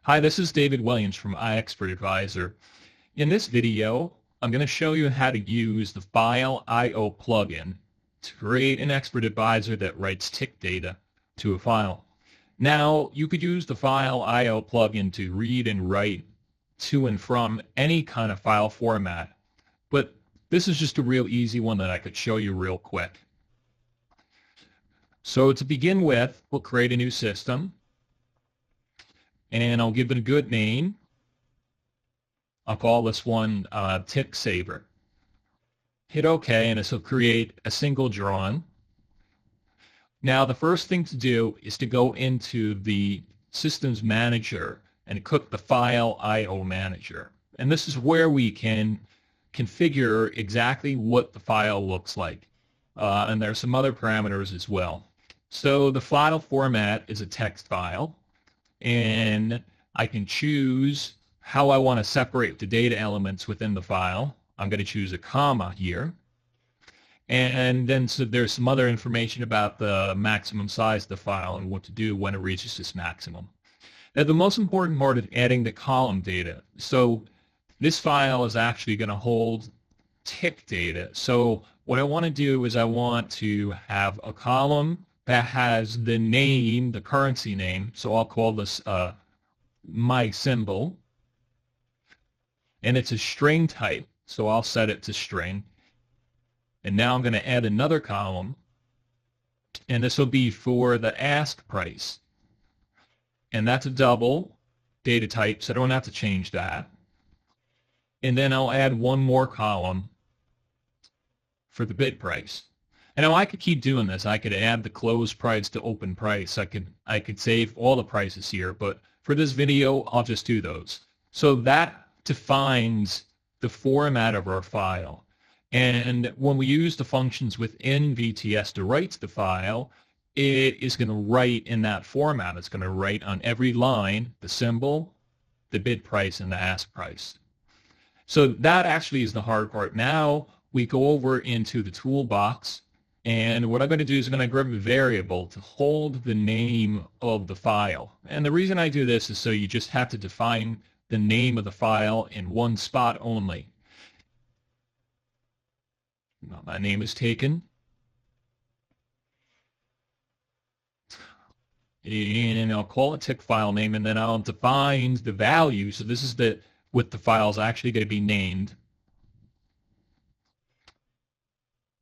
Hi, this is David Williams from iExpert Advisor. In this video, I'm going to show you how to use the File I/O plugin to create an expert advisor that writes tick data to a file. Now, you could use the File I/O plugin to read and write to and from any kind of file format, but this is just a real easy one that I could show you real quick. So to begin with, we'll create a new system. And I'll give it a good name. I'll call this one Tick Saver. Hit OK, and this will create a single drawing. Now, the first thing to do is to go into the Systems Manager and click the File I/O Manager. And this is where we can configure exactly what the file looks like. And there are some other parameters as well. So the file format is a text file. And I can choose how I want to separate the data elements within the file. I'm going to choose a comma here. And then so there's some other information about the maximum size of the file and what to do when it reaches this maximum. Now, the most important part is adding the column data. So this file is actually going to hold tick data. So what I want to do is I want to have a column that has the name, the currency name. So I'll call this my symbol. And it's a string type. So I'll set it to string. And now I'm going to add another column. And this will be for the ask price. And that's a double data type, so I don't have to change that. And then I'll add one more column for the bid price. And now I could keep doing this. I could add the close price to open price. I could save all the prices here, but for this video, I'll just do those. So that defines the format of our file. And when we use the functions within VTS to write the file, it is going to write in that format. It's going to write on every line the symbol, the bid price, and the ask price. So that actually is the hard part. Now we go over into the toolbox. And what I'm going to do is I'm going to grab a variable to hold the name of the file. And the reason I do this is so you just have to define the name of the file in one spot only. Now, my name is taken. And I'll call it tick file name, and then I'll define the value. So this is what the file is actually going to be named.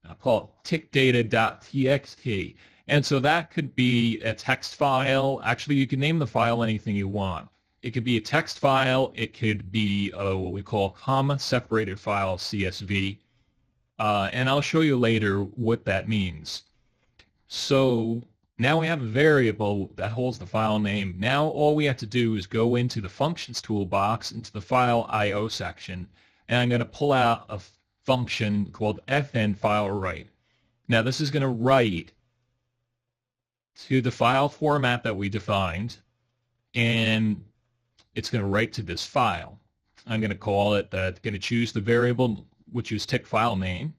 I'll call it tickdata.txt. And so that could be a text file. Actually, you can name the file anything you want. It could be a text file. It could be what we call comma-separated file, CSV. And I'll show you later what that means. So now we have a variable that holds the file name. Now all we have to do is go into the Functions toolbox, into the File I/O section, and I'm going to pull out a function called fn file write. Now this is going to write to the file format that we defined, and it's going to write to this file. I'm going to call it, going to choose the variable which is tick file name.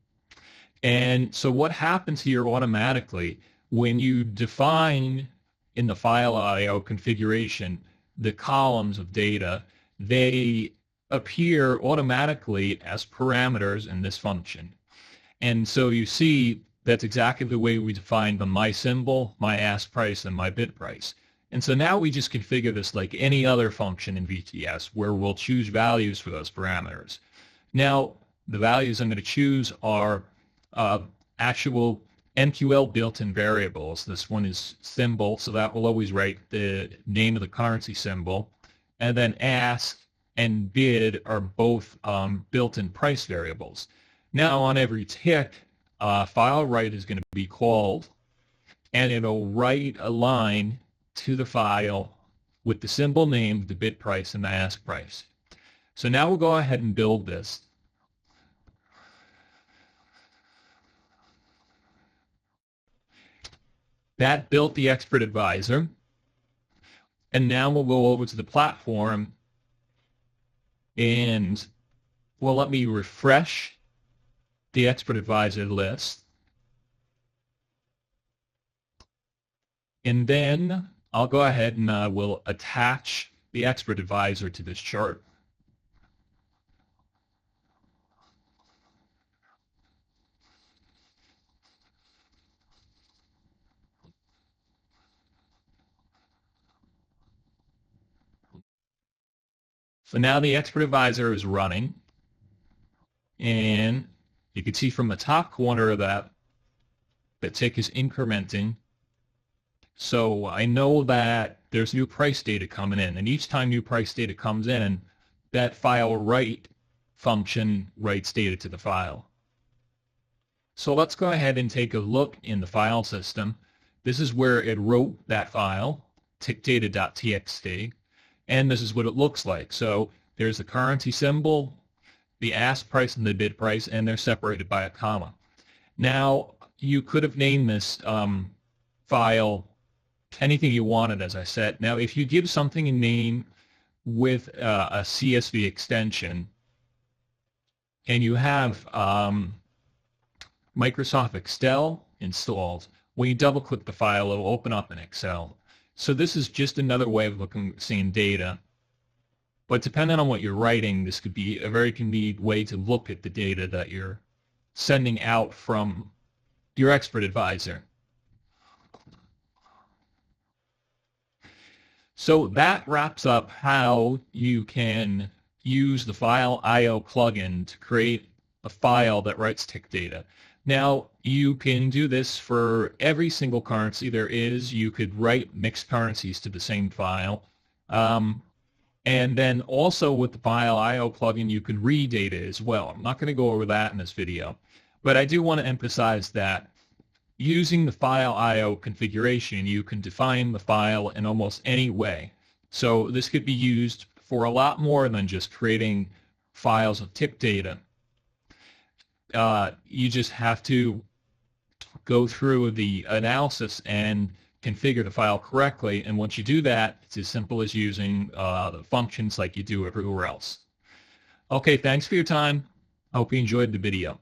And so what happens here automatically when you define in the File I/O configuration the columns of data, they appear automatically as parameters in this function. And so you see that's exactly the way we define the my symbol, my ask price, and my bid price. And so now we just configure this like any other function in VTS where we'll choose values for those parameters. Now, the values I'm going to choose are actual MQL built-in variables. This one is symbol, so that will always write the name of the currency symbol. And then ask and bid are both built-in price variables. Now on every tick, file write is going to be called, and it'll write a line to the file with the symbol name, the bid price, and the ask price. So now we'll go ahead and build this. That built the Expert Advisor. And now we'll go over to the platform and well, let me refresh the Expert Advisor list. And then I'll go ahead and we'll attach the expert advisor to this chart. So now the expert advisor is running, and you can see from the top corner of that, the tick is incrementing. So I know that there's new price data coming in, and each time new price data comes in, that file write function writes data to the file. So let's go ahead and take a look in the file system. This is where it wrote that file, tickdata.txt, and this is what it looks like. So there's the currency symbol, the ask price, and the bid price, and they're separated by a comma. Now, you could have named this file anything you wanted, as I said. Now, if you give something a name with a CSV extension, and you have Microsoft Excel installed, when you double-click the file, it will open up in Excel. So this is just another way of seeing data. But depending on what you're writing, this could be a very convenient way to look at the data that you're sending out from your expert advisor. So that wraps up how you can use the File I/O plugin to create a file that writes tick data. Now, you can do this for every single currency there is. You could write mixed currencies to the same file. And then also with the File I/O plugin, you could read data as well. I'm not going to go over that in this video, but I do want to emphasize that using the File I/O configuration, you can define the file in almost any way. So this could be used for a lot more than just creating files of tick data. You just have to go through the analysis and configure the file correctly, and once you do that, it's as simple as using the functions like you do everywhere else. Okay, thanks for your time. I hope you enjoyed the video.